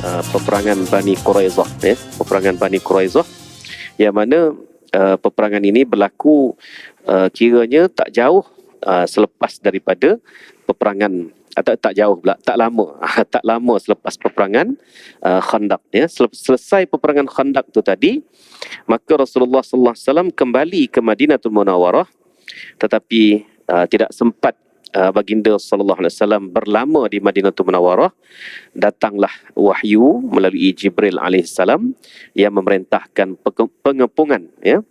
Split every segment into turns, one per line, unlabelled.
peperangan Bani Quraizah, ya, peperangan Bani Quraizah, yang mana peperangan ini berlaku kiranya tak jauh selepas daripada peperangan, atau tak jauh pula, tak lama tak lama selepas peperangan Khandaq, ya. Selesai peperangan Khandaq tu tadi, maka Rasulullah sallallahu alaihi wasallam kembali ke Madinatul Munawwarah, tetapi tidak sempat baginda sallallahu alaihi wasallam berlama di Madinatul Munawwarah. Datanglah wahyu melalui Jibril alaihissalam yang memerintahkan pengepungan, ya,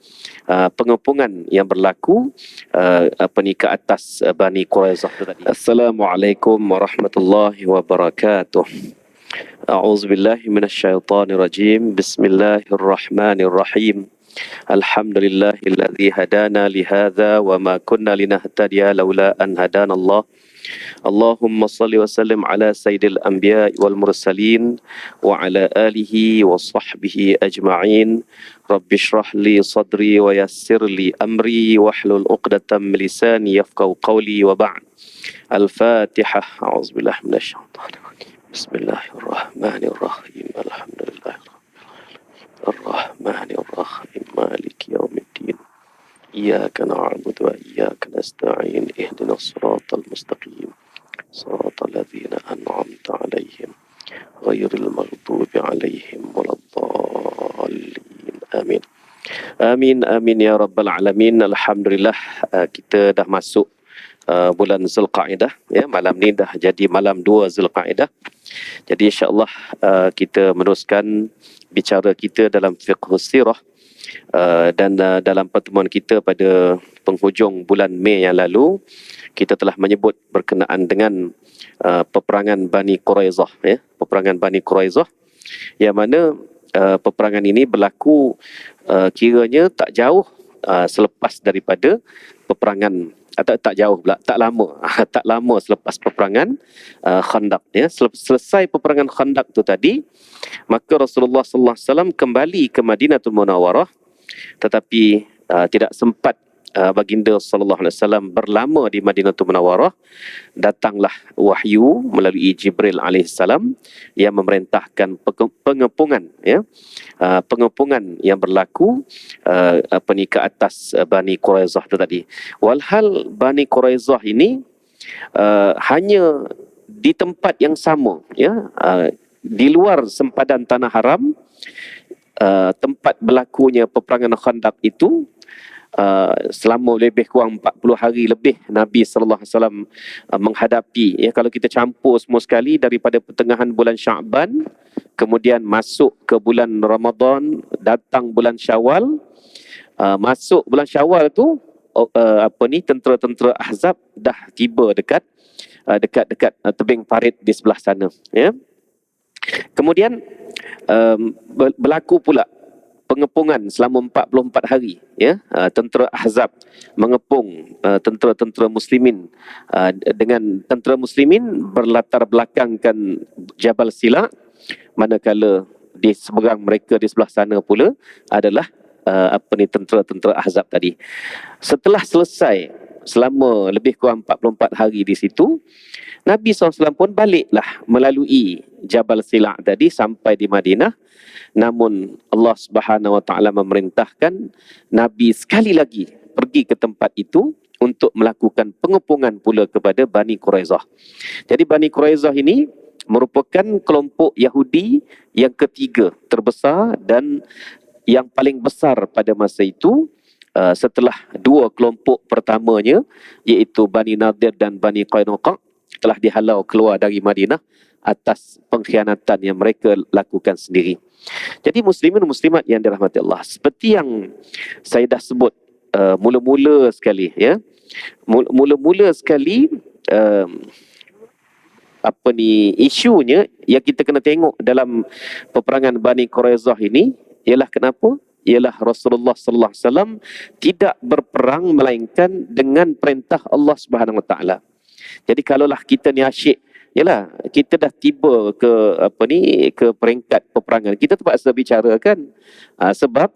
pengepungan yang berlaku ke atas Bani Quraizah tadi. Assalamualaikum warahmatullahi wabarakatuh. A'udzubillahi minasyaitonirrajim. Bismillahirrahmanirrahim. Alhamdulillahilladzi hadana lihadza wa ma kunna linahtadiya laula an hadanallah. Allahumma salli wa sallim ala sayyidil anbiya wal mursalin wa ala alihi wa sahbihi ajma'in. Rabbi shrah li sadri wa yassir li amri wahlul 'uqdatam min lisani yafqahu qawli wa ba'd. Al-Fatihah. A'udzubillahi minasyaitonir rajim. Bismillahirrahmanirrahim. Alhamdulillah Ar-Rahmanir Rahim. Maliki yaumiddin. Iyyaka na'budu wa iyyaka nasta'in. Ihdinas siratal mustaqim. Siratal ladzina an'amta 'alaihim ghairil maghdubi 'alaihim waladdallin. Amin. Amin amin ya rabbal alamin. Alhamdulillah, kita dah masuk bulan Zulqa'dah, ya. Malam ni dah jadi malam 2 Zulqa'dah. Jadi insya-Allah kita meneruskan bicara kita dalam fiqh sirah, dan dalam pertemuan kita pada penghujung bulan Mei yang lalu, kita telah menyebut berkenaan dengan peperangan Bani Quraizah, ya, peperangan Bani Quraizah, yang mana peperangan ini berlaku kiranya tak jauh selepas daripada peperangan, atau tak jauh pula, tak lama tak lama selepas peperangan Khandaq, ya. Selesai peperangan Khandaq tu tadi, maka Rasulullah sallallahu alaihi wasallam kembali ke Madinatul Munawwarah, tetapi tidak sempat baginda sallallahu alaihi wasallam berlama di Madinatul Munawwarah. Datanglah wahyu melalui Jibril alaihissalam yang memerintahkan pengepungan, ya, pengepungan yang berlaku ke atas Bani Quraizah itu tadi. Walhal Bani Quraizah ini hanya di tempat yang sama, ya, di luar sempadan tanah haram, tempat berlakunya peperangan Khandaq itu. Selama lebih kurang 40 hari lebih Nabi sallallahu alaihi wasallam menghadapi, ya, kalau kita campur semua sekali daripada pertengahan bulan Syaban, kemudian masuk ke bulan Ramadan, datang bulan Syawal, masuk bulan Syawal tu tentera-tentera Ahzab dah tiba dekat tebing parit di sebelah sana, ya. Kemudian berlaku pula pengepungan selama 44 hari, ya. Tentera Ahzab mengepung tentera-tentera muslimin, dengan tentera muslimin berlatar belakangkan Jabal Sila, manakala di seberang mereka di sebelah sana pula adalah tentera-tentera Ahzab tadi. Setelah selesai selama lebih kurang 44 hari di situ, Nabi SAW pun baliklah melalui Jabal Sila tadi sampai di Madinah. Namun Allah Subhanahu Wa Taala memerintahkan Nabi sekali lagi pergi ke tempat itu untuk melakukan pengepungan pula kepada Bani Quraizah. Jadi Bani Quraizah ini merupakan kelompok Yahudi yang ketiga terbesar dan yang paling besar pada masa itu, setelah dua kelompok pertamanya, iaitu Bani Nadir dan Bani Qainuqa, telah dihalau keluar dari Madinah atas pengkhianatan yang mereka lakukan sendiri. Jadi muslimin muslimat yang dirahmati Allah, seperti yang saya dah sebut mula-mula sekali, ya, mula-mula sekali, isunya yang kita kena tengok dalam peperangan Bani Quraizah ini ialah kenapa? Ialah Rasulullah sallallahu alaihi wasallam tidak berperang melainkan dengan perintah Allah Subhanahu Wa Taala. Jadi kalaulah kita ni asyik, yalah, kita dah tiba ke ke peringkat peperangan, kita terpaksa bicara, kan, sebab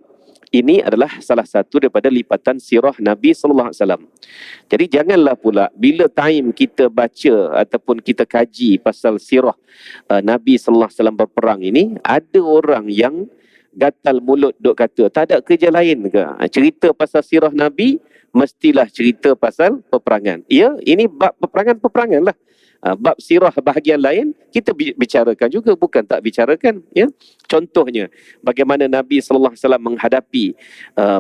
Ini adalah salah satu daripada lipatan sirah Nabi sallallahu alaihi wasallam. Jadi janganlah pula bila time kita baca ataupun kita kaji pasal sirah Nabi sallallahu alaihi wasallam berperang ini, ada orang yang gatal mulut duk kata tak ada kerja lain ke? Cerita pasal sirah Nabi mestilah cerita pasal peperangan. Ya, ini bab peperangan lah. Bab sirah bahagian lain kita bicarakan juga, bukan tak bicarakan, ya. Contohnya bagaimana Nabi sallallahu alaihi wasallam menghadapi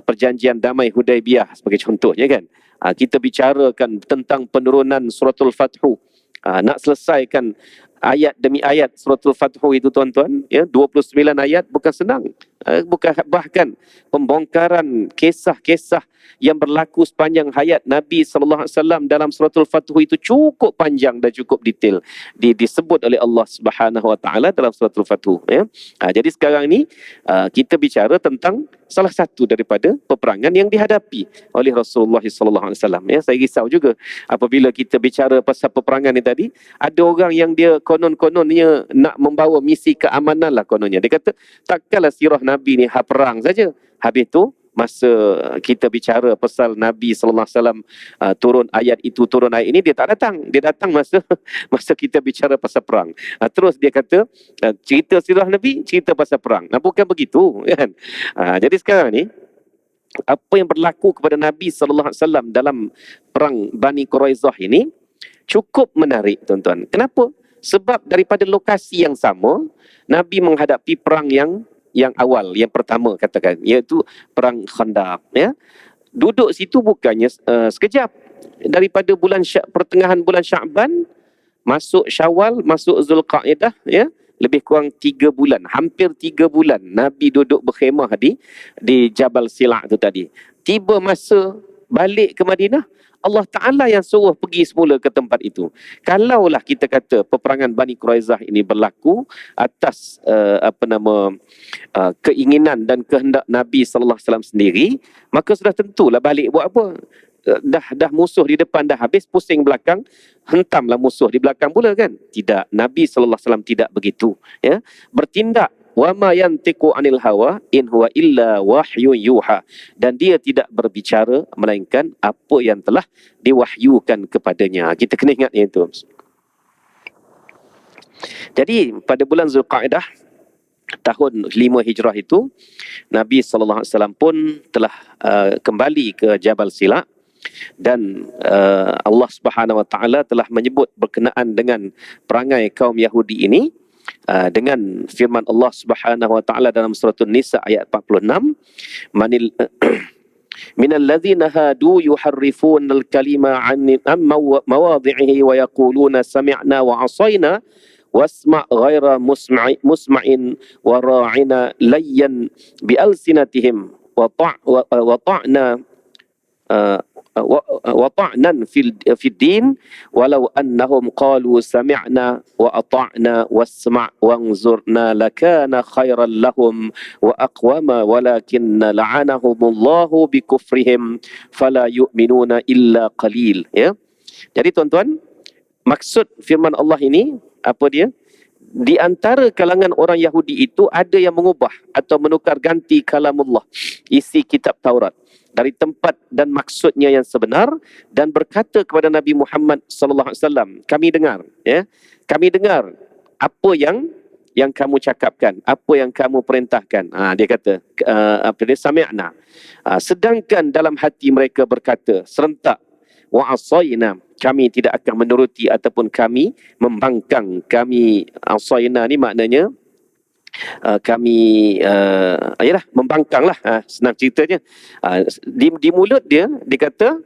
perjanjian damai Hudaibiyah sebagai contohnya kan. Kita bicarakan tentang penurunan suratul Fathu. Nak selesaikan ayat demi ayat suratul Fathu itu tuan-tuan, ya, 29 ayat bukan senang. Bukan, bahkan pembongkaran kisah-kisah yang berlaku sepanjang hayat Nabi sallallahu alaihi wasallam dalam suratul Fathu itu cukup panjang dan cukup detail disebut oleh Allah Subhanahu wa taala dalam suratul Fathu, ya. Jadi sekarang ni kita bicara tentang salah satu daripada peperangan yang dihadapi oleh Rasulullah sallallahu alaihi wasallam, ya. Saya risau juga apabila kita bicara pasal peperangan ni tadi, ada orang yang dia konon-kononnya nak membawa misi keamanan lah kononnya. Dia kata takkanlah sirah Nabi ni perang saja. Habis tu masa kita bicara pasal Nabi sallallahu alaihi wasallam turun ayat itu, turun ayat ini, dia tak datang. Dia datang masa masa kita bicara pasal perang. Terus dia kata cerita sirah Nabi, cerita pasal perang. Bukan begitu, kan? Jadi sekarang ni apa yang berlaku kepada Nabi sallallahu alaihi wasallam dalam perang Bani Quraizah ini cukup menarik, tuan-tuan. Kenapa? Sebab daripada lokasi yang sama, Nabi menghadapi perang yang awal, yang pertama katakan, iaitu perang Khandaq, ya. Duduk situ bukannya sekejap. Daripada pertengahan bulan Syaban masuk Syawal, masuk Zulqa'dah, ya, lebih kurang 3 bulan, hampir 3 bulan Nabi duduk berkhemah di Jabal Sila' tu tadi. Tiba masa balik ke Madinah, Allah Ta'ala yang suruh pergi semula ke tempat itu. Kalaulah kita kata peperangan Bani Quraizah ini berlaku atas keinginan dan kehendak Nabi sallallahu alaihi wasallam sendiri, maka sudah tentulah balik buat apa? Dah musuh di depan dah habis, pusing belakang, hentamlah musuh di belakang pula, kan? Tidak, Nabi sallallahu alaihi wasallam tidak begitu, ya. Bertindak, wa ma yantiqu anil hawa in huwa illa wahyun yuha, dan dia tidak berbicara melainkan apa yang telah diwahyukan kepadanya. Kita kena ingat itu. Jadi pada bulan Zulqa'dah tahun 5 Hijrah itu, Nabi sallallahu alaihi wasallam pun telah kembali ke Jabal Sila', dan Allah Subhanahu wa taala telah menyebut berkenaan dengan perangai kaum Yahudi ini dengan firman Allah Subhanahu wa taala dalam surah An-Nisa ayat 46, minal ladzina hadu yuharrifuna al-kalima an mawadhi'ihi wa yaquluna sami'na wa 'asayna wasma' ghaira musma'in wa ra'ina layyan bi alsinatihim wa ta'na wata'nan fil din walau annahum qalu sami'na wa ata'na wasma' wanzurna lakana khairan lahum wa aqwama walakinna la'anahumullahu bikufrihim fala yu'minuna illa qalil, ya. Jadi tuan-tuan, maksud firman Allah ini apa dia? Di antara kalangan orang Yahudi itu ada yang mengubah atau menukar ganti kalamullah, isi kitab Taurat, dari tempat dan maksudnya yang sebenar, dan berkata kepada Nabi Muhammad sallallahu alaihi wasallam, kami dengar, ya, kami dengar apa yang kamu cakapkan, apa yang kamu perintahkan. Dia kata sami'na. Sedangkan dalam hati mereka berkata serentak, wa asayna, kami tidak akan menuruti ataupun kami membangkang. Kami asayna ni maknanya kami membangkanglah, senang ceritanya. Di mulut dia kata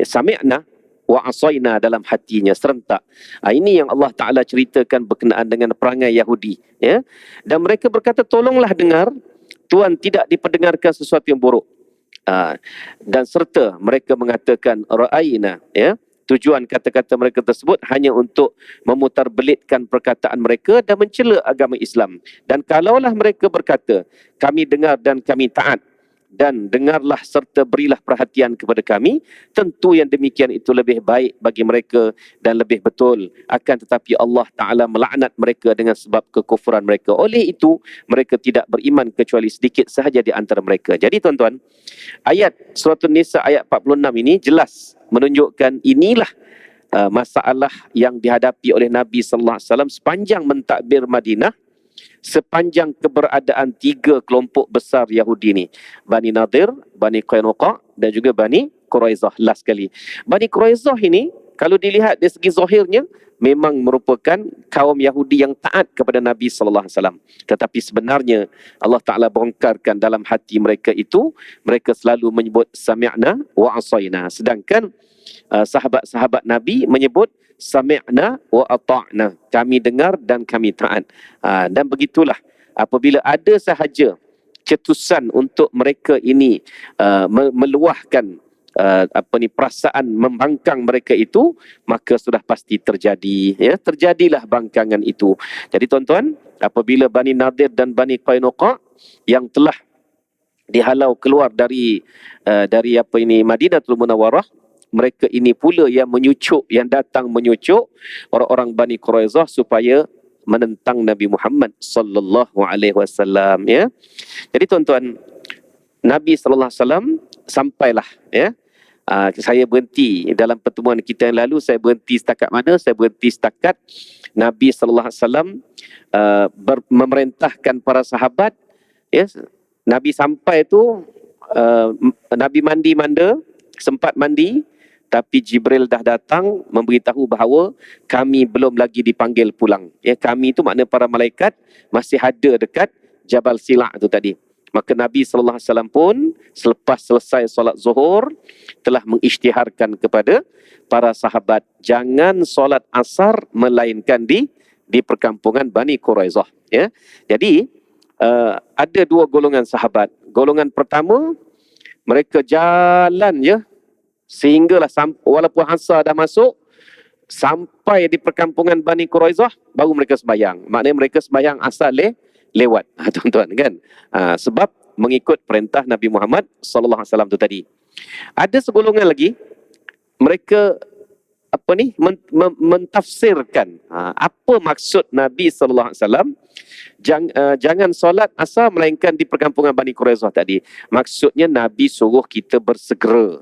sami'na wa asayna, dalam hatinya serentak. Ini yang Allah Ta'ala ceritakan berkenaan dengan perangai Yahudi, ya. Dan mereka berkata, tolonglah dengar, Tuhan tidak diperdengarkan sesuatu yang buruk. Dan serta mereka mengatakan ra'ayna, ya. Tujuan kata-kata mereka tersebut hanya untuk memutarbelitkan perkataan mereka dan mencela agama Islam. Dan kalaulah mereka berkata kami dengar dan kami taat, dan dengarlah serta berilah perhatian kepada kami. Tentu yang demikian itu lebih baik bagi mereka dan lebih betul. Akan tetapi Allah Ta'ala melaknat mereka dengan sebab kekufuran mereka. Oleh itu, mereka tidak beriman kecuali sedikit sahaja di antara mereka. Jadi tuan-tuan, ayat Surah An-Nisa ayat 46 ini jelas menunjukkan inilah masalah yang dihadapi oleh Nabi sallallahu alaihi wasallam sepanjang mentadbir Madinah, sepanjang keberadaan 3 kelompok besar Yahudi ni, Bani Nadir, Bani Qainuqa dan juga Bani Quraizah. Last kali, Bani Quraizah ini kalau dilihat dari segi zahirnya memang merupakan kaum Yahudi yang taat kepada Nabi sallallahu alaihi wasallam, tetapi sebenarnya Allah Taala bongkarkan dalam hati mereka itu, mereka selalu menyebut sami'na wa asaina, sedangkan sahabat-sahabat Nabi menyebut sami'na wa ata'na, kami dengar dan kami taat. Dan begitulah, apabila ada sahaja cetusan untuk mereka ini meluahkan perasaan membangkang mereka itu, maka sudah pasti terjadi, ya, terjadilah bangkangan itu. Jadi tuan-tuan, apabila Bani Nadir dan Bani Qainuqa yang telah dihalau keluar dari Madinatul Munawwarah, mereka ini pula yang menyucuk, yang datang menyucuk orang-orang Bani Quraizah supaya menentang Nabi Muhammad sallallahu alaihi wasallam, ya. Jadi tuan-tuan, Nabi sallallahu alaihi wasallam sampailah, ya. Saya berhenti dalam pertemuan kita yang lalu, saya berhenti setakat mana? Saya berhenti setakat Nabi sallallahu alaihi wasallam memerintahkan para sahabat, ya. Nabi sampai tu Nabi mandi-manda, sempat mandi, tapi Jibril dah datang memberitahu bahawa kami belum lagi dipanggil pulang. Ya, kami itu makna para malaikat masih ada dekat Jabal Sila' tu tadi. Maka Nabi sallallahu alaihi wasallam pun selepas selesai solat Zuhur telah mengisytiharkan kepada para sahabat, jangan solat asar melainkan di perkampungan Bani Quraizah, ya. Jadi ada 2 golongan sahabat. Golongan pertama, mereka jalan, ya, sehinggalah walaupun asar dah masuk, sampai di perkampungan Bani Quraizah baru mereka sembahyang. Maknanya mereka sembahyang asar lewat, tuan-tuan, kan. Sebab mengikut perintah Nabi Muhammad sallallahu alaihi wasallam tu tadi. Ada segolongan lagi, mereka mentafsirkan apa maksud Nabi sallallahu alaihi wasallam jangan solat asar melainkan di perkampungan Bani Quraizah tadi. Maksudnya Nabi suruh kita bersegera,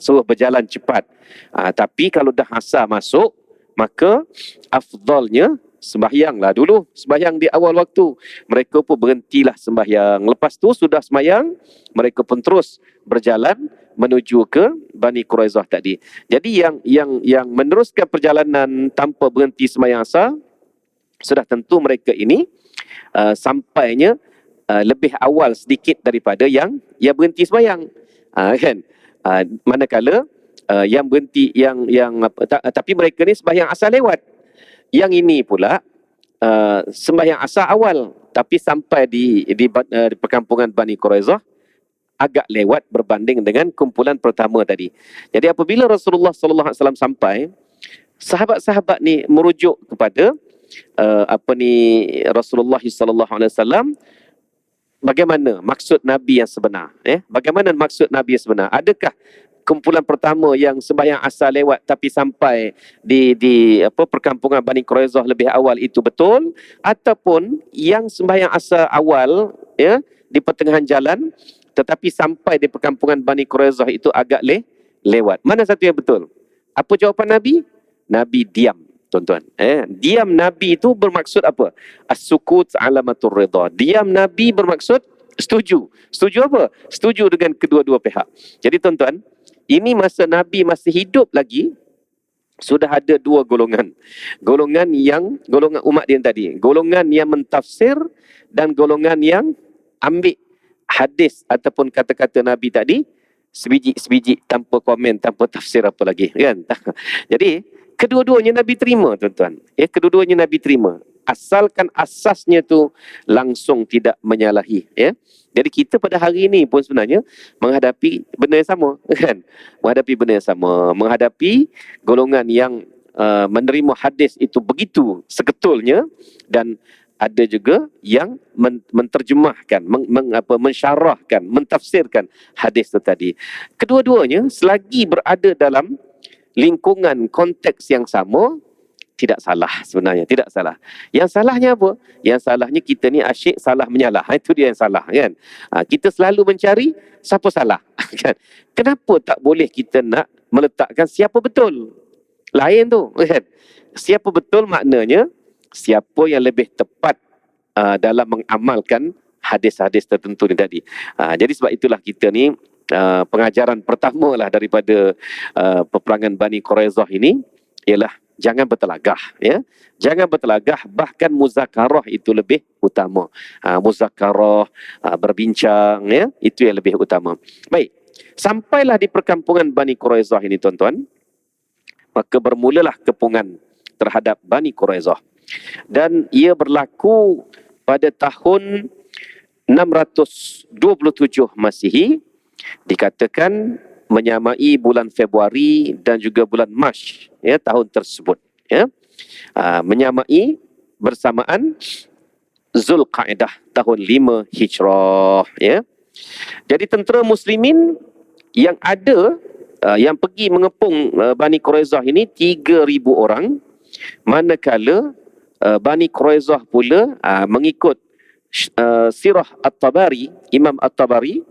suruh berjalan cepat. Tapi kalau dah asar masuk, maka afdalnya sembahyanglah dulu, sembahyang di awal waktu. Mereka pun berhentilah sembahyang. Lepas tu sudah sembahyang, mereka pun terus berjalan menuju ke Bani Quraizah tadi. Jadi yang meneruskan perjalanan tanpa berhenti sembahyang asar, sudah tentu mereka ini sampainya lebih awal sedikit daripada yang berhenti sembahyang, kan. Manakala yang berhenti tapi mereka ni sembahyang asar lewat. Yang ini pula sembahyang asar awal, tapi sampai di perkampungan Bani Quraizah agak lewat berbanding dengan kumpulan pertama tadi. Jadi apabila Rasulullah sallallahu alaihi wasallam sampai, sahabat-sahabat ni merujuk kepada Rasulullah sallallahu alaihi wasallam, bagaimana maksud Nabi yang sebenar, bagaimana maksud Nabi yang sebenar? Adakah kumpulan pertama yang sembahyang asar lewat tapi sampai di perkampungan Bani Quraizah lebih awal itu betul, ataupun yang sembahyang asar awal, ya, di pertengahan jalan tetapi sampai di perkampungan Bani Quraizah itu agak lewat? Mana satu yang betul? Apa jawapan Nabi? Nabi diam, tuan-tuan. Diam Nabi itu bermaksud apa? As-sukut alamatur ridha. Diam Nabi bermaksud setuju. Setuju apa? Setuju dengan kedua-dua pihak. Jadi tuan-tuan, ini masa Nabi masih hidup lagi, sudah ada 2 golongan. Golongan umat dia tadi. Golongan yang mentafsir dan golongan yang ambil hadis ataupun kata-kata Nabi tadi sebiji-sebiji tanpa komen, tanpa tafsir apa lagi, kan. Jadi kedua-duanya Nabi terima, tuan-tuan. Kedua-duanya Nabi terima. Asalkan asasnya tu langsung tidak menyalahi, ya. Jadi kita pada hari ini pun sebenarnya menghadapi benda yang sama, kan. Menghadapi benda yang sama, menghadapi golongan yang menerima hadis itu begitu seketulnya, dan
ada juga yang menterjemahkan, mensyarahkan, mentafsirkan hadis itu tadi. Kedua-duanya selagi berada dalam lingkungan konteks yang sama, tidak salah sebenarnya, tidak salah. Yang salahnya apa? Yang salahnya kita ni asyik salah menyalah. Itu dia yang salah, kan? Kita selalu mencari siapa salah, kan? Kenapa tak boleh kita nak meletakkan siapa betul? Lain tu, kan? Siapa betul maknanya siapa yang lebih tepat dalam mengamalkan hadis-hadis tertentu ni tadi. Jadi sebab itulah kita ni pengajaran pertama lah daripada peperangan Bani Quraizah ini ialah jangan bertelagah, ya. Jangan bertelagah, bahkan muzakarah itu lebih utama. Muzakarah, berbincang, ya, itu yang lebih utama. Baik, sampailah di perkampungan Bani Quraizah ini, tuan-tuan, maka bermulalah kepungan terhadap Bani Quraizah. Dan ia berlaku pada tahun 627 Masihi, dikatakan menyamai bulan Februari dan juga bulan Mac, ya, tahun tersebut, ya. Menyamai bersamaan Zulqa'dah tahun 5 Hijrah, ya. Jadi tentera muslimin yang ada yang pergi mengepung Bani Quraizah ini 3,000 orang, manakala Bani Quraizah pula mengikut sirah At-Tabari, Imam At-Tabari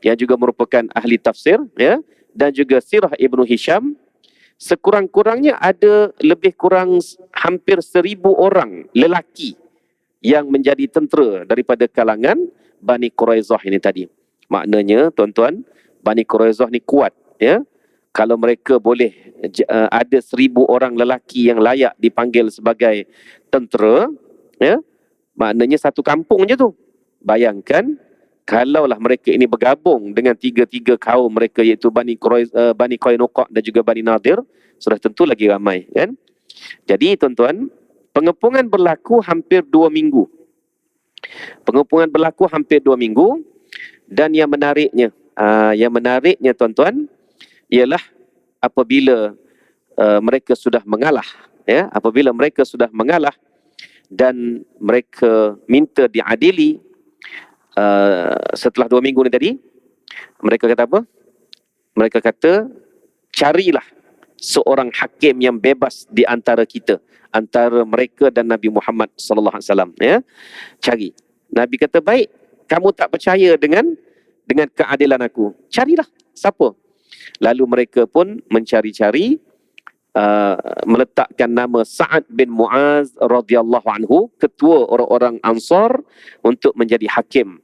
yang juga merupakan ahli tafsir, ya, dan juga sirah Ibnu Hisham, sekurang-kurangnya ada lebih kurang hampir 1,000 orang lelaki yang menjadi tentera daripada kalangan Bani Quraizah ini tadi. Maknanya, tuan-tuan, Bani Quraizah ni kuat, ya. Kalau mereka boleh ada 1,000 orang lelaki yang layak dipanggil sebagai tentera, ya, maknanya satu kampung je tu. Bayangkan kalaulah mereka ini bergabung dengan tiga-tiga kaum mereka, iaitu Bani Qainuqa dan juga Bani Nadir, sudah tentu lagi ramai, kan? Jadi tuan-tuan, pengepungan berlaku hampir 2 minggu. Pengepungan berlaku hampir 2 minggu, dan yang menariknya tuan-tuan, ialah apabila mereka sudah mengalah, ya, apabila mereka sudah mengalah dan mereka minta diadili setelah 2 minggu ni tadi, mereka kata apa? Mereka kata, carilah seorang hakim yang bebas di antara kita, antara mereka dan Nabi Muhammad sallallahu alaihi wasallam, ya. Cari. Nabi kata, baik, kamu tak percaya dengan keadilan aku, carilah siapa. Lalu mereka pun mencari-cari, meletakkan nama Sa'ad bin Mu'az radhiyallahu anhu, ketua orang-orang Ansar, untuk menjadi hakim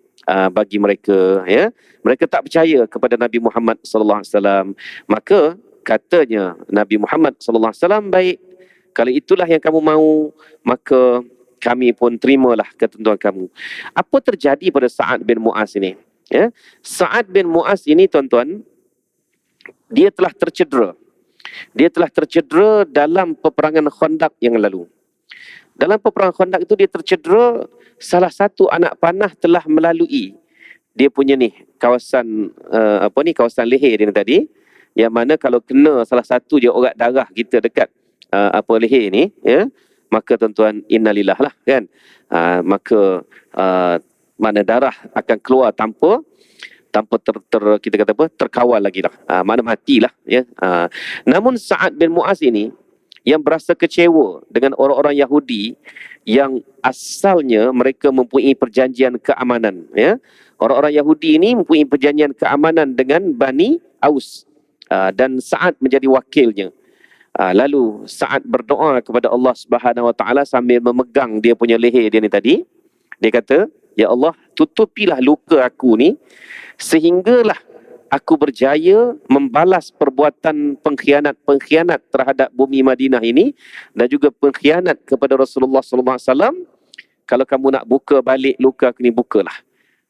bagi mereka, ya. Mereka tak percaya kepada Nabi Muhammad sallallahu alaihi wasallam. Maka katanya Nabi Muhammad sallallahu alaihi wasallam, baik, kalau itulah yang kamu mahu, maka kami pun terimalah ketentuan kamu. Apa terjadi pada Sa'ad bin Mu'az ini, ya? Sa'ad bin Mu'az ini, tuan-tuan, dia telah tercedera. Dia telah tercedera dalam peperangan Khandaq yang lalu. Dalam peperangan Khandaq itu dia tercedera, salah satu anak panah telah melalui dia punya ni kawasan kawasan leher dia ni tadi, yang mana kalau kena salah satu je urat darah kita dekat leher ni, ya, maka tuan-tuan, innalillah lah, kan. Maka mana darah akan keluar tanpa kita kata apa, terkawal lagi lah, mana matilah, ya. Namun Sa'ad bin Mu'az ini yang berasa kecewa dengan orang-orang Yahudi yang asalnya mereka mempunyai perjanjian keamanan, ya. Orang-orang Yahudi ini mempunyai perjanjian keamanan dengan Bani Aus, dan Sa'ad menjadi wakilnya. Lalu Sa'ad berdoa kepada Allah Subhanahu Wa Taala sambil memegang dia punya leher dia ni tadi. Dia kata, ya Allah, tutupilah luka aku ni sehinggalah aku berjaya membalas perbuatan pengkhianat terhadap bumi Madinah ini, dan juga pengkhianat kepada Rasulullah sallallahu alaihi wasallam. Kalau kamu nak buka balik luka aku ni, bukalah.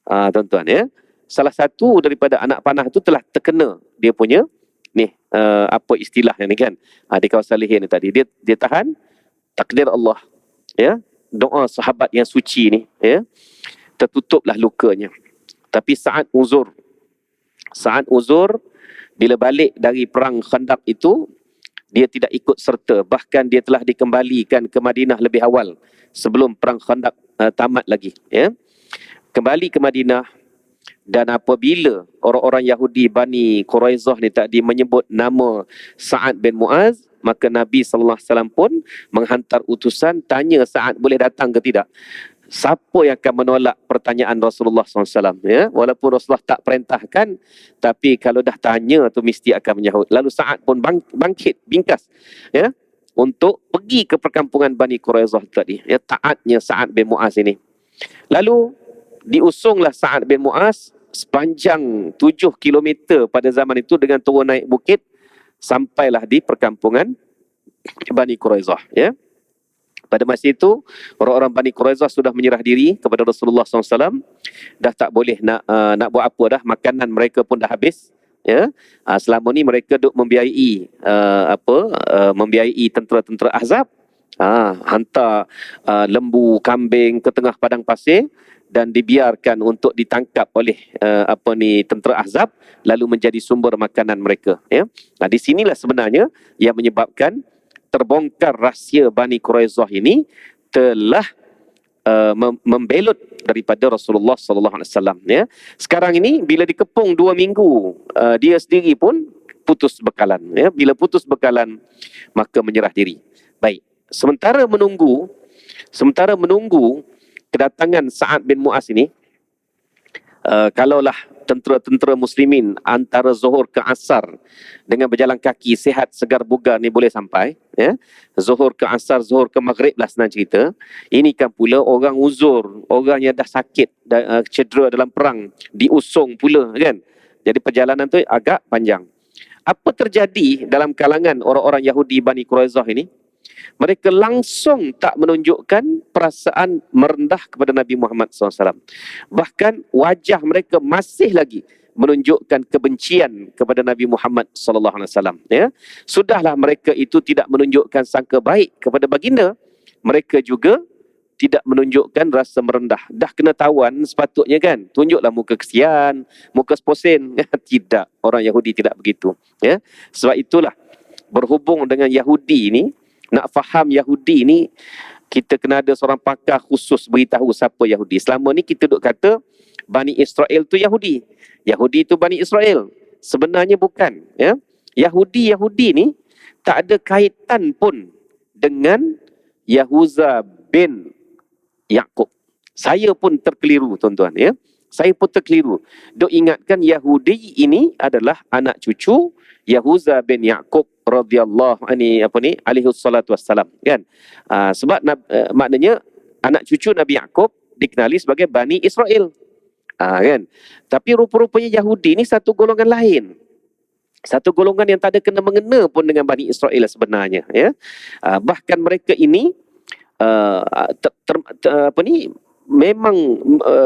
Tuan-tuan, ya. Salah satu daripada anak panah itu telah terkena dia punya ni, apa istilahnya ni, kan, di kawasan leher ni tadi. Dia tahan, takdir Allah, ya, doa sahabat yang suci ni, ya, tertutuplah lukanya. Tapi Sa'ad uzur bila balik dari perang Khandaq itu, dia tidak ikut serta, bahkan dia telah dikembalikan ke Madinah lebih awal sebelum perang Khandaq tamat lagi, ya. Kembali ke Madinah, dan apabila orang-orang Yahudi Bani Quraizah ni tadi menyebut nama Sa'ad bin Mu'az, maka Nabi SAW pun menghantar utusan tanya Sa'ad boleh datang ke tidak. Siapa yang akan menolak pertanyaan Rasulullah SAW, ya? Walaupun Rasulullah tak perintahkan, tapi kalau dah tanya tu mesti akan menyahut. Lalu Sa'ad pun bangkit, bingkas, ya, untuk pergi ke perkampungan Bani Quraizah tadi, ya, taatnya Sa'ad bin Mu'az ini. Lalu diusunglah Sa'ad bin Mu'az sepanjang 7 kilometer pada zaman itu dengan turun naik bukit, sampailah di perkampungan Bani Quraizah, ya. Pada masa itu, orang-orang Bani Quraizah sudah menyerah diri kepada Rasulullah SAW. Dah tak boleh nak buat apa dah. Makanan mereka pun dah habis. Ya, selama ni mereka duk membiayai membiayai tentera-tentera Ahzab. Hantar lembu, kambing ke tengah padang pasir dan dibiarkan untuk ditangkap oleh tentera Ahzab, lalu menjadi sumber makanan mereka. Ya, di sinilah sebenarnya yang menyebabkan terbongkar rahsia Bani Quraizah ini telah membelut daripada Rasulullah SAW. Ya. Sekarang ini bila dikepung 2 minggu, dia sendiri pun putus bekalan. Ya. Bila putus bekalan, maka menyerah diri. Baik. Sementara menunggu kedatangan Sa'ad bin Mu'az ini, kalaulah tentera-tentera muslimin antara Zuhur ke Asar dengan berjalan kaki sihat segar bugar ni boleh sampai, ya. Zuhur ke Asar, Zuhur ke Maghrib lah senang cerita. Ini kan pula orang uzur, orang yang dah sakit, dah cedera dalam perang, diusung pula kan. Jadi perjalanan tu agak panjang. Apa terjadi dalam kalangan orang-orang Yahudi Bani Quraizah ini? Mereka langsung tak menunjukkan perasaan merendah kepada Nabi Muhammad SAW. Bahkan wajah mereka masih lagi menunjukkan kebencian kepada Nabi Muhammad SAW. Ya. Sudahlah mereka itu tidak menunjukkan sangka baik kepada baginda, mereka juga tidak menunjukkan rasa merendah. Dah kena tawan sepatutnya kan, tunjuklah muka kesian, muka seposen. Tidak, orang Yahudi tidak begitu. Ya. Sebab itulah berhubung dengan Yahudi ini, nak faham Yahudi ni, kita kena ada seorang pakar khusus beritahu siapa Yahudi. Selama ni kita duk kata Bani Israel tu Yahudi, Yahudi tu Bani Israel. Sebenarnya bukan. Ya? Yahudi ni tak ada kaitan pun dengan Yahuza bin Yaqub. Saya pun terkeliru tuan-tuan, ya. Saya pun terkeliru. Duk ingatkan Yahudi ini adalah anak cucu Yahuza bin Yaqub radhiyallahu alaihi salatu wassalam, kan. Sebab maknanya anak cucu Nabi Yaqub dikenali sebagai Bani Israel. Kan. Tapi rupa-rupanya Yahudi ni satu golongan lain. Satu golongan yang tak ada kena-mengena pun dengan Bani Israel sebenarnya, ya. Bahkan mereka ini memang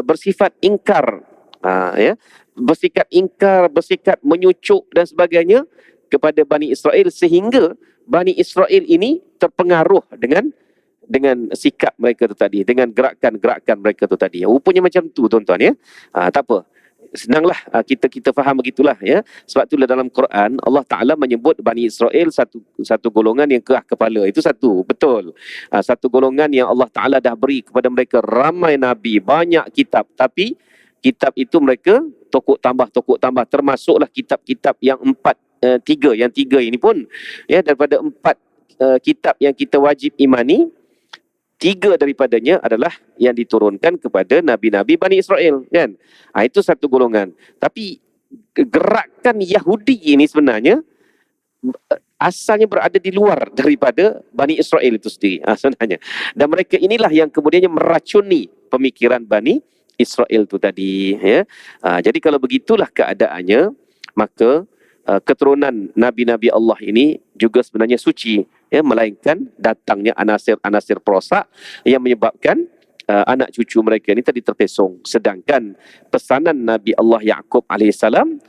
bersifat ingkar, ya, bersikap menyucuk dan sebagainya kepada Bani Israel, sehingga Bani Israel ini terpengaruh dengan sikap mereka tu tadi, dengan gerakan-gerakan mereka tu tadi. Rupanya macam tu tuan-tuan, ya. Tak apa. Senanglah kita faham begitulah, ya. Sebab itulah dalam Quran Allah Taala menyebut Bani Israel satu golongan yang kerah kepala. Itu satu, betul. Satu golongan yang Allah Taala dah beri kepada mereka ramai nabi, banyak kitab, tapi kitab itu mereka tokok tambah, termasuklah kitab-kitab yang tiga ini pun, ya, daripada 4 kitab yang kita wajib imani, 3 daripadanya adalah yang diturunkan kepada nabi-nabi Bani Israel, kan. Itu satu golongan. Tapi gerakan Yahudi ini sebenarnya asalnya berada di luar daripada Bani Israel itu sendiri, sebenarnya. Dan mereka inilah yang kemudiannya meracuni pemikiran Bani Israel itu tadi, ya. Jadi kalau begitulah keadaannya, maka keturunan nabi-nabi Allah ini juga sebenarnya suci, ya, melainkan datangnya anasir-anasir perosak yang menyebabkan anak cucu mereka ini tadi terpesong. Sedangkan pesanan Nabi Allah Yaqub alaihissalam,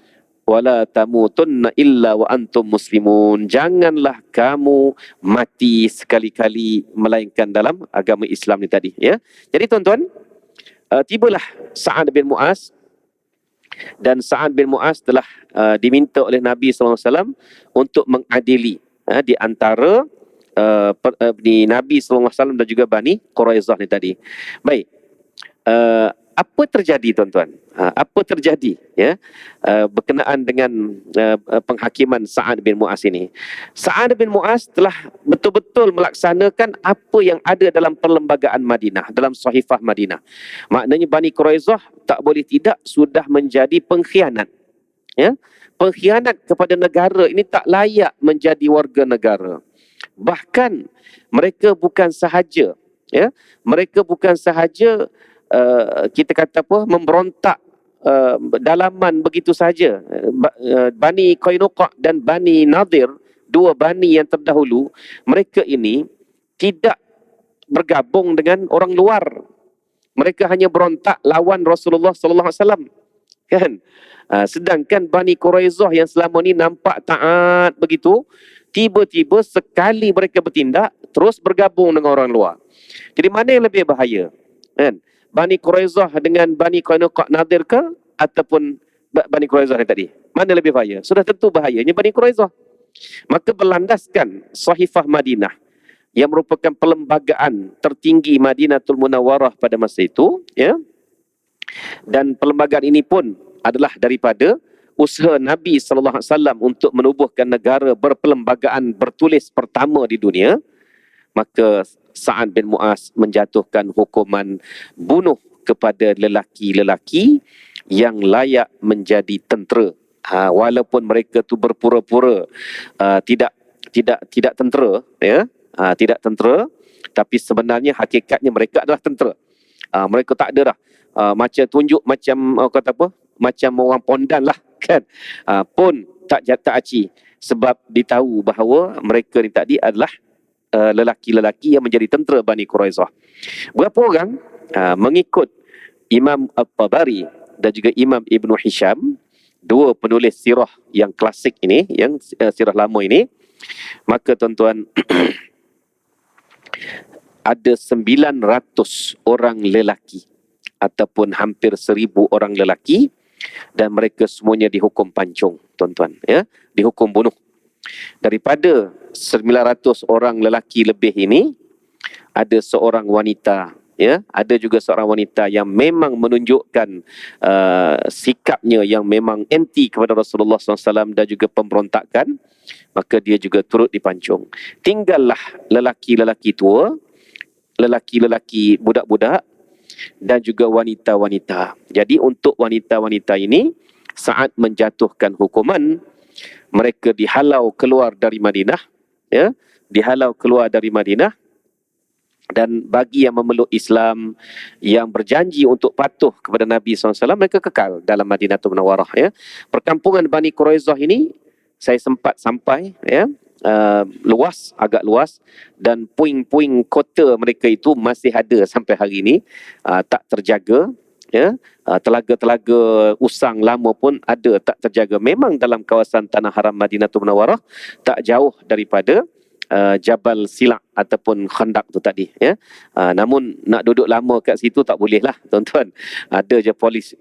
wala tamutunna illa wa antum muslimun, janganlah kamu mati sekali-kali melainkan dalam agama Islam ni tadi, ya. Jadi tuan-tuan, tibalah Sa'ad bin Mu'az, dan Sa'ad bin Mu'az telah diminta oleh Nabi SAW untuk mengadili di antara Nabi SAW dan juga Bani Quraizah ni tadi. Baik. Apa terjadi tuan-tuan? Apa terjadi ya berkenaan dengan penghakiman Sa'ad bin Mu'az ini? Sa'ad bin Mu'az telah betul-betul melaksanakan apa yang ada dalam perlembagaan Madinah, dalam Sahifah Madinah. Maknanya Bani Quraizah tak boleh tidak sudah menjadi pengkhianat. Ya, pengkhianat kepada negara ini tak layak menjadi warga negara. Bahkan mereka bukan sahaja mereka bukan sahaja kita kata apa, memberontak dalaman begitu saja. Bani Qainuqa dan Bani Nadir, dua bani yang terdahulu, mereka ini tidak bergabung dengan orang luar. Mereka hanya berontak lawan Rasulullah sallallahu alaihi wasallam, kan? Sedangkan Bani Quraizah yang selama ni nampak taat begitu, tiba-tiba sekali mereka bertindak terus bergabung dengan orang luar. Jadi mana yang lebih bahaya, kan? Bani Quraizah dengan Bani Qainuqa Nadir ke ataupun Bani Quraizah tadi? Mana lebih bahaya? Sudah tentu bahayanya Bani Quraizah. Maka berlandaskan Sahifah Madinah yang merupakan perlembagaan tertinggi Madinatul Munawwarah pada masa itu, ya. Dan perlembagaan ini pun adalah daripada usaha Nabi sallallahu alaihi wasallam untuk menubuhkan negara berperlembagaan bertulis pertama di dunia. Maka Sa'ad bin Mu'az menjatuhkan hukuman bunuh kepada lelaki-lelaki yang layak menjadi tentera. Walaupun mereka tu berpura-pura tidak tentera, ya, tidak tentera, tapi sebenarnya hakikatnya mereka adalah tentera. Mereka tak ada dah macam tunjuk macam kata apa, macam orang pondan lah, kan? Pun tak aci, sebab ditahu bahawa mereka ni tadi adalah lelaki-lelaki yang menjadi tentera Bani Quraizah. Berapa orang? Mengikut Imam At-Tabari dan juga Imam Ibn Hisham, dua penulis sirah yang klasik ini, yang sirah lama ini, maka tuan-tuan ada 900 orang lelaki ataupun hampir 1000 orang lelaki, dan mereka semuanya dihukum pancung, tuan-tuan, ya, dihukum bunuh. Daripada 900 orang lelaki lebih ini, ada seorang wanita, ya, ada juga seorang wanita yang memang menunjukkan sikapnya yang memang anti kepada Rasulullah SAW dan juga pemberontakan, maka dia juga turut dipancung. Tinggallah lelaki-lelaki tua, lelaki-lelaki budak-budak dan juga wanita-wanita. Jadi untuk wanita-wanita ini saat menjatuhkan hukuman, mereka dihalau keluar dari Madinah, ya, dihalau keluar dari Madinah. Dan bagi yang memeluk Islam, yang berjanji untuk patuh kepada Nabi SAW, mereka kekal dalam Madinatul Munawwarah, ya. Perkampungan Bani Quraizah ini saya sempat sampai, ya, luas, agak luas, dan puing-puing kota mereka itu masih ada sampai hari ini, tak terjaga, ya. Telaga-telaga usang lama pun ada tak terjaga. Memang dalam kawasan Tanah Haram Madinatul Munawwarah, tak jauh daripada Jabal Silak ataupun Khandaq tu tadi, ya. Namun nak duduk lama kat situ tak boleh lah, tuan-tuan. Ada je polis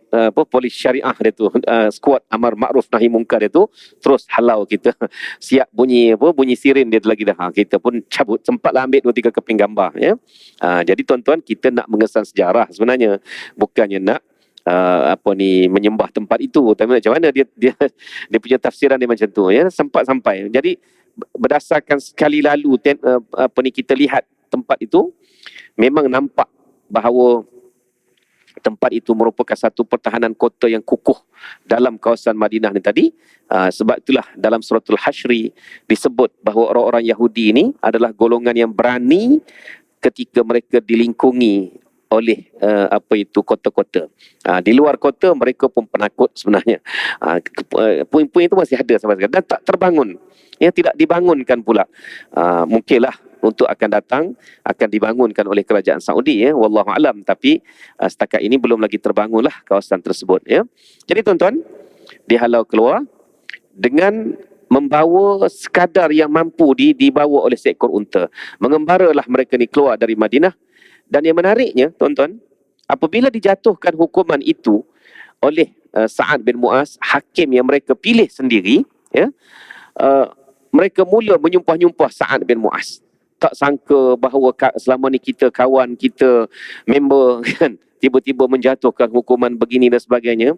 polis syariah dia tu, squad amar makruf nahi mungkar dia tu terus halau kita. Siap bunyi bunyi siren dia lagi dah. Kita pun cabut, sempatlah ambil 2-3 keping gambar, ya. Jadi tuan-tuan, kita nak mengesan sejarah sebenarnya, bukannya nak menyembah tempat itu. Tapi macam mana dia punya tafsiran dia macam tu, ya. Sempat sampai. Jadi berdasarkan sekali lalu kita lihat tempat itu, memang nampak bahawa tempat itu merupakan satu pertahanan kota yang kukuh dalam kawasan Madinah ni tadi. Sebab itulah dalam suratul Hasyri disebut bahawa orang-orang Yahudi ini adalah golongan yang berani ketika mereka dilingkungi oleh kota-kota. Di luar kota mereka pun penakut sebenarnya. Puing-puing itu masih ada sampai sekarang dan tak terbangun. Ya, tidak dibangunkan pula. Mungkinlah untuk akan datang akan dibangunkan oleh kerajaan Saudi, ya, wallahu alam, tapi setakat ini belum lagi terbangunlah kawasan tersebut, ya. Jadi tuan-tuan, dihalau keluar dengan membawa sekadar yang mampu dibawa oleh seekor unta. Mengembaralah mereka ni keluar dari Madinah. Dan yang menariknya, tuan-tuan, apabila dijatuhkan hukuman itu oleh Sa'ad bin Mu'az, hakim yang mereka pilih sendiri, ya, mereka mula menyumpah-nyumpah Sa'ad bin Mu'az. tak sangka bahawa selama ni kita kawan, kita member kan, tiba-tiba menjatuhkan hukuman begini dan sebagainya.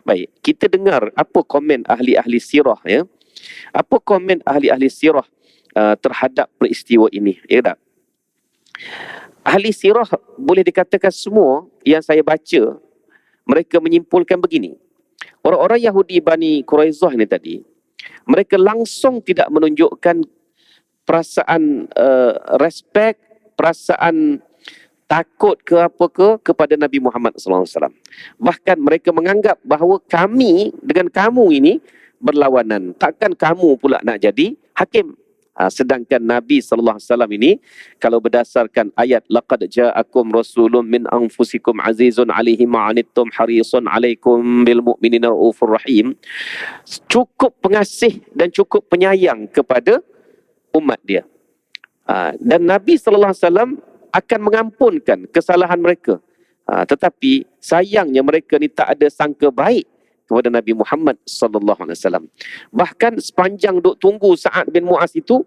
Baik, kita dengar apa komen ahli-ahli sirah ya. Apa komen ahli-ahli sirah terhadap peristiwa ini, ya tak? Ahli sirah boleh dikatakan semua yang saya baca, mereka menyimpulkan begini. Orang-orang Yahudi Bani Quraizah ni tadi, mereka langsung tidak menunjukkan perasaan respect, perasaan takut ke apa kepada Nabi Muhammad SAW. Bahkan mereka menganggap bahawa kami dengan kamu ini berlawanan. Takkan kamu pula nak jadi hakim? Sedangkan Nabi SAW ini, kalau berdasarkan ayat laqad ja'akum rasulun min anfusikum azizun alaihi ma'anittum harisun alaikum bil mu'minina raufur rahim, cukup pengasih dan cukup penyayang kepada umat dia. Dan Nabi SAW akan mengampunkan kesalahan mereka. Tetapi sayangnya mereka ni tak ada sangka baik kepada Nabi Muhammad SAW. Bahkan sepanjang duk tunggu Sa'ad bin Mu'az itu,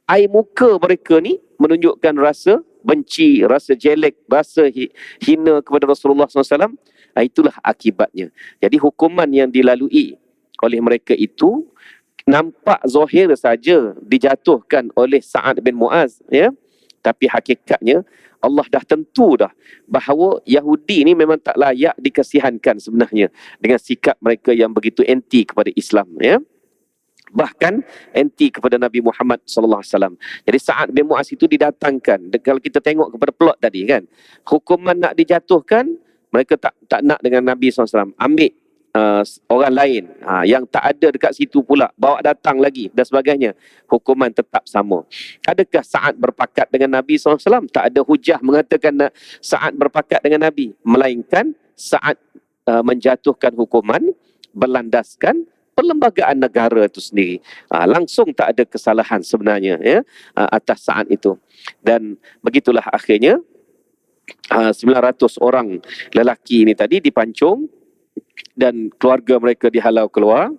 air muka mereka ni menunjukkan rasa benci, rasa jelek, rasa hina kepada Rasulullah SAW. Itulah akibatnya. Jadi hukuman yang dilalui oleh mereka itu nampak zahir saja dijatuhkan oleh Sa'ad bin Mu'az, ya. Tapi hakikatnya Allah dah tentu dah bahawa Yahudi ni memang tak layak dikasihankan sebenarnya dengan sikap mereka yang begitu anti kepada Islam, ya. Bahkan anti kepada Nabi Muhammad SAW. Jadi Sa'ad bin Mu'az itu didatangkan. Dan kalau kita tengok kepada plot tadi kan, hukuman nak dijatuhkan, mereka tak nak dengan Nabi SAW. Ambil orang lain yang tak ada dekat situ pula, bawa datang lagi dan sebagainya, hukuman tetap sama. Adakah Sa'ad berpakat dengan Nabi SAW? Tak ada hujah mengatakan Sa'ad berpakat dengan Nabi, melainkan Sa'ad menjatuhkan hukuman berlandaskan perlembagaan negara itu sendiri. Langsung tak ada kesalahan sebenarnya, ya, atas Sa'ad itu. Dan begitulah akhirnya 900 orang lelaki ini tadi dipancung dan keluarga mereka dihalau keluar.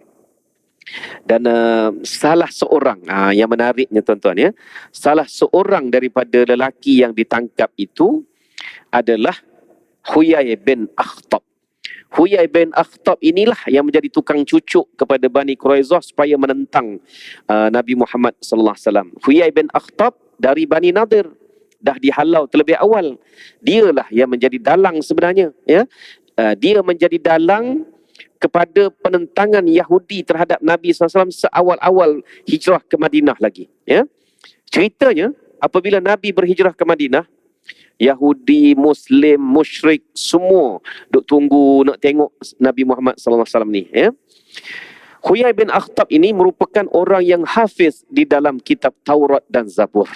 Dan salah seorang, yang menariknya tuan-tuan, ya, salah seorang daripada lelaki yang ditangkap itu adalah Huyai bin Akhtab. Huyai bin Akhtab inilah yang menjadi tukang cucuk kepada Bani Quraizah supaya menentang Nabi Muhammad SAW. Huyai bin Akhtab dari Bani Nadir, dah dihalau terlebih awal. Dialah yang menjadi dalang sebenarnya, ya. Dia menjadi dalang kepada penentangan Yahudi terhadap Nabi SAW seawal-awal hijrah ke Madinah lagi, ya. Ceritanya apabila Nabi berhijrah ke Madinah, Yahudi, Muslim, musyrik semua duk tunggu nak tengok Nabi Muhammad SAW ni, ya. Huyai bin Akhtab ini merupakan orang yang hafiz di dalam kitab Taurat dan Zabur.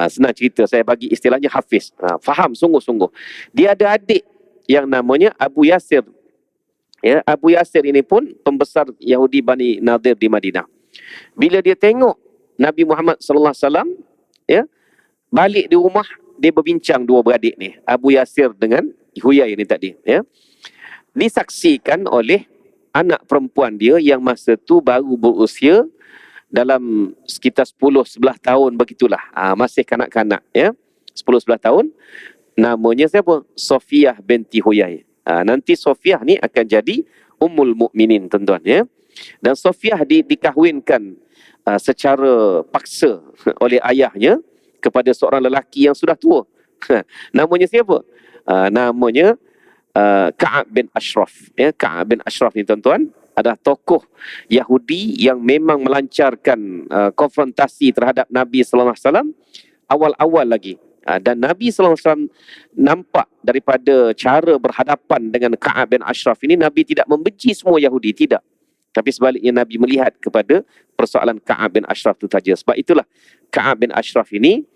Senang cerita, saya bagi istilahnya hafiz. Faham sungguh-sungguh. Dia ada adik yang namanya Abu Yasir. Ya, Abu Yasir ini pun pembesar Yahudi Bani Nadir di Madinah. Bila dia tengok Nabi Muhammad SAW, ya, balik di rumah, dia berbincang dua beradik ni, Abu Yasir dengan Huyai ni tadi, ya. Disaksikan oleh anak perempuan dia yang masa tu baru berusia dalam sekitar 10-11 tahun begitulah. Masih kanak-kanak, ya. 10-11 tahun. Namanya siapa? Sofiyah binti Huyai. Nanti Sofiyah ni akan jadi Ummul Mukminin, tuan-tuan, ya. Dan Sofiyah dikahwinkan secara paksa oleh ayahnya kepada seorang lelaki yang sudah tua. Namanya siapa? Namanya Ka'ab bin Ashraf. Ya, Ka'ab bin Ashraf ni, tuan-tuan, adalah tokoh Yahudi yang memang melancarkan konfrontasi terhadap Nabi SAW awal-awal lagi. Dan Nabi SAW nampak daripada cara berhadapan dengan Ka'ab bin Ashraf ini, Nabi tidak membenci semua Yahudi, tidak. Tapi sebaliknya Nabi melihat kepada persoalan Ka'ab bin Ashraf itu saja. Sebab itulah Ka'ab bin Ashraf ini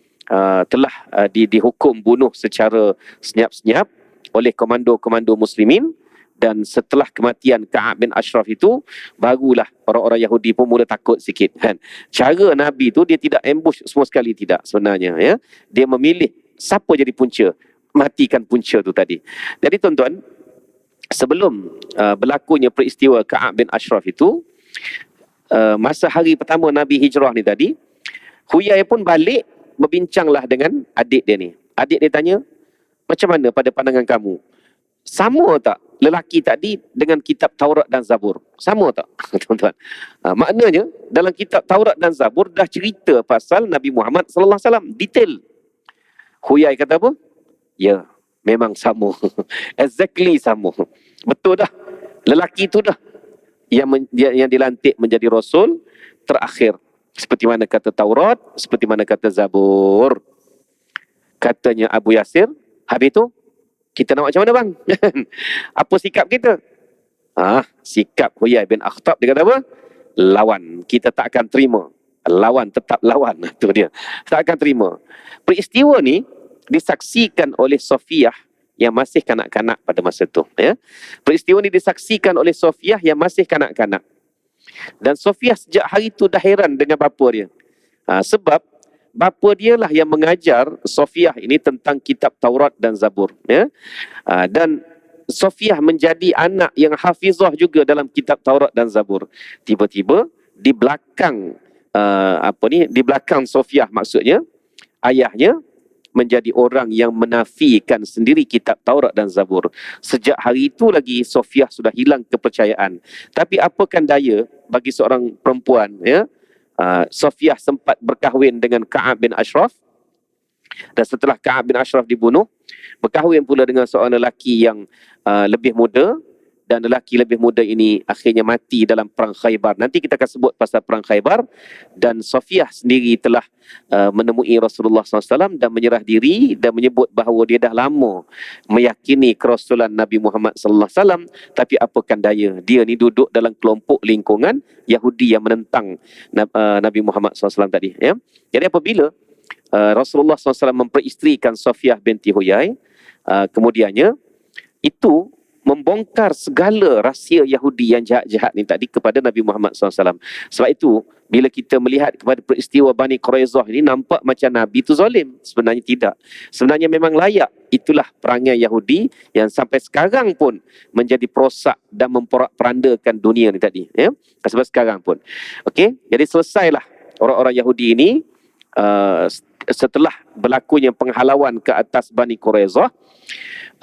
telah dihukum bunuh secara senyap-senyap oleh komando-komando muslimin. Dan setelah kematian Ka'ab bin Ashraf itu, barulah orang-orang Yahudi pun mula takut sikit, kan. Cara Nabi tu, dia tidak ambush semua sekali, tidak sebenarnya, ya. Dia memilih siapa jadi punca, matikan punca tu tadi. Jadi tuan-tuan, sebelum berlakunya peristiwa Ka'ab bin Ashraf itu, masa hari pertama Nabi hijrah ni tadi, Huyai pun balik berbincanglah dengan adik dia ni. Adik dia tanya, macam mana pada pandangan kamu? Sama tak lelaki tadi dengan kitab Taurat dan Zabur? Sama tak? Tuan-tuan. Maknanya dalam kitab Taurat dan Zabur dah cerita pasal Nabi Muhammad sallallahu alaihi wasallam detail. Huyai kata apa? Ya, memang sama. Exactly sama. Betul dah. Lelaki tu dah yang dilantik menjadi rasul terakhir. Seperti mana kata Taurat, seperti mana kata Zabur. Katanya Abu Yasir, habis tu kita nak macam mana bang? Apa sikap kita? Sikap Huyai bin Akhtab dia kata apa? Lawan. Kita tak akan terima. Lawan, tetap lawan. Itu dia. Tak akan terima. Peristiwa ni disaksikan oleh Sofiyah yang masih kanak-kanak pada masa itu. Ya. Peristiwa ni disaksikan oleh Sofiyah yang masih kanak-kanak. Dan Sofiyah sejak hari itu dah heran dengan bapa dia. Sebab bapa dia lah yang mengajar Sofiyah ini tentang kitab Taurat dan Zabur. Ya. Dan Sofiyah menjadi anak yang hafizah juga dalam kitab Taurat dan Zabur. Tiba-tiba di belakang di belakang Sofiyah maksudnya, ayahnya menjadi orang yang menafikan sendiri kitab Taurat dan Zabur. Sejak hari itu lagi Sofiyah sudah hilang kepercayaan. Tapi apakan daya bagi seorang perempuan, ya? Sofiyah sempat berkahwin dengan Ka'ab bin Ashraf, dan setelah Ka'ab bin Ashraf dibunuh, berkahwin pula dengan seorang lelaki yang lebih muda, dan lelaki lebih muda ini akhirnya mati dalam perang Khaybar. Nanti kita akan sebut pasal perang Khaybar. Dan Sofiyah sendiri telah menemui Rasulullah SAW dan menyerah diri dan menyebut bahawa dia dah lama meyakini kerasulan Nabi Muhammad SAW. Tapi apakan daya, dia ni duduk dalam kelompok lingkungan Yahudi yang menentang Nabi Muhammad SAW tadi. Ya? Jadi apabila Rasulullah SAW memperisterikan Sofiyah binti Huyai, kemudiannya itu membongkar segala rahsia Yahudi yang jahat-jahat ni tadi kepada Nabi Muhammad SAW. Sebab itu, bila kita melihat kepada peristiwa Bani Quraizah ini, nampak macam Nabi itu zalim. Sebenarnya tidak. Sebenarnya memang layak. Itulah perangai Yahudi yang sampai sekarang pun menjadi perosak dan memporak-perandakan dunia ni tadi. Ya? Sampai sekarang pun. Okey, jadi selesailah orang-orang Yahudi ini setelah berlakunya penghalauan ke atas Bani Quraizah.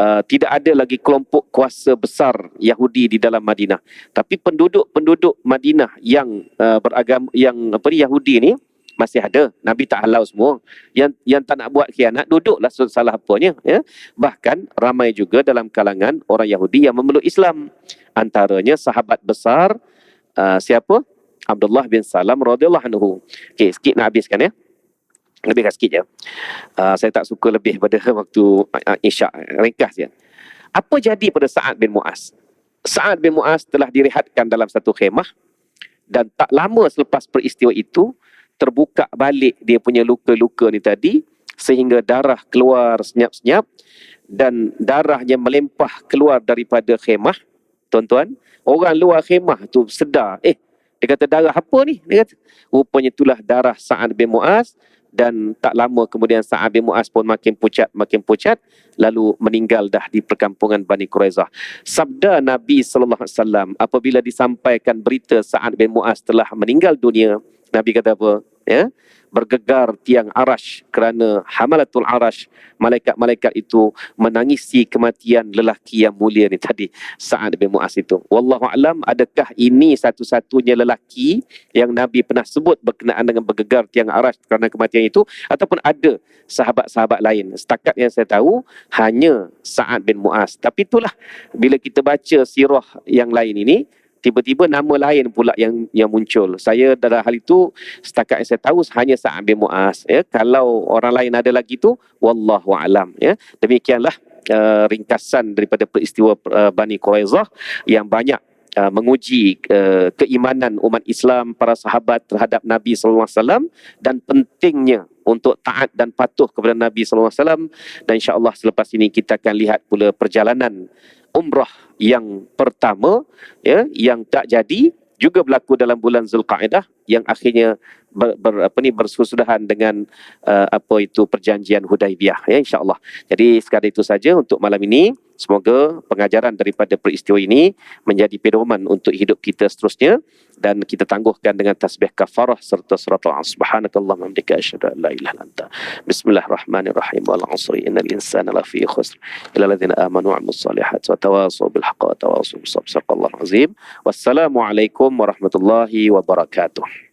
Tidak ada lagi kelompok kuasa besar Yahudi di dalam Madinah. Tapi penduduk-penduduk Madinah yang beragama Yahudi ni masih ada. Nabi tak halau semua. Yang tak nak buat khianat, duduklah salah apanya. Ya. Bahkan ramai juga dalam kalangan orang Yahudi yang memeluk Islam. Antaranya sahabat besar siapa? Abdullah bin Salam radhiyallahu anhu. Okey, sikit nak habiskan ya. Lebihkan sikit je. Saya tak suka lebih pada waktu Isyak. Ringkas je. Apa jadi pada Sa'ad bin Mu'az? Sa'ad bin Mu'az telah direhatkan dalam satu khemah, dan tak lama selepas peristiwa itu terbuka balik dia punya luka-luka ni tadi, sehingga darah keluar senyap-senyap dan darahnya melempah keluar daripada khemah. Tuan-tuan, orang luar khemah tu sedar, dia kata darah apa ni? Dia kata rupanya itulah darah Sa'ad bin Mu'az. Dan tak lama kemudian Sa'ad bin Mu'az pun makin pucat, lalu meninggal dah di perkampungan Bani Quraizah. Sabda Nabi SAW apabila disampaikan berita Sa'ad bin Mu'az telah meninggal dunia, Nabi kata apa? Ya? Bergegar tiang arash kerana hamalatul arash, malaikat-malaikat itu menangisi kematian lelaki yang mulia ni tadi, Sa'ad bin Mu'az itu. Wallahu a'lam, adakah ini satu-satunya lelaki yang Nabi pernah sebut berkenaan dengan bergegar tiang arash kerana kematian itu, ataupun ada sahabat-sahabat lain? Setakat yang saya tahu hanya Sa'ad bin Mu'az. Tapi itulah, bila kita baca sirah yang lain ini, tiba-tiba nama lain pula yang muncul. Saya dalam hal itu, setakat yang saya tahu hanya Sa'ad bin Mu'az. Ya. Kalau orang lain ada lagi tu, wallahu alam. Ya. Demikianlah ringkasan daripada peristiwa Bani Quraizah yang banyak menguji keimanan umat Islam, para sahabat terhadap Nabi SAW, dan pentingnya untuk taat dan patuh kepada Nabi SAW. Dan insya-Allah selepas ini kita akan lihat pula perjalanan umrah yang pertama, ya, yang tak jadi, juga berlaku dalam bulan Zulqa'dah, yang akhirnya bersusudahan dengan perjanjian Hudaibiyah, ya, insya-Allah. Jadi sekadar itu saja untuk malam ini. Semoga pengajaran daripada peristiwa ini menjadi pedoman untuk hidup kita seterusnya, dan kita tangguhkan dengan tasbih kafarah serta surat al-'asr. Subhanakallahumma wa bihamdika asyhadu an la ilaha illa anta. Bismillahirrahmanirrahim. Wal 'asri innal insana lafi khusr illa alladziina aamanu wa 'amilus shalihaati wa tawassaw bil haqqi wa tawassaw bis sabr. Shadaqallahul 'azim. Wassalamualaikum warahmatullahi wabarakatuh.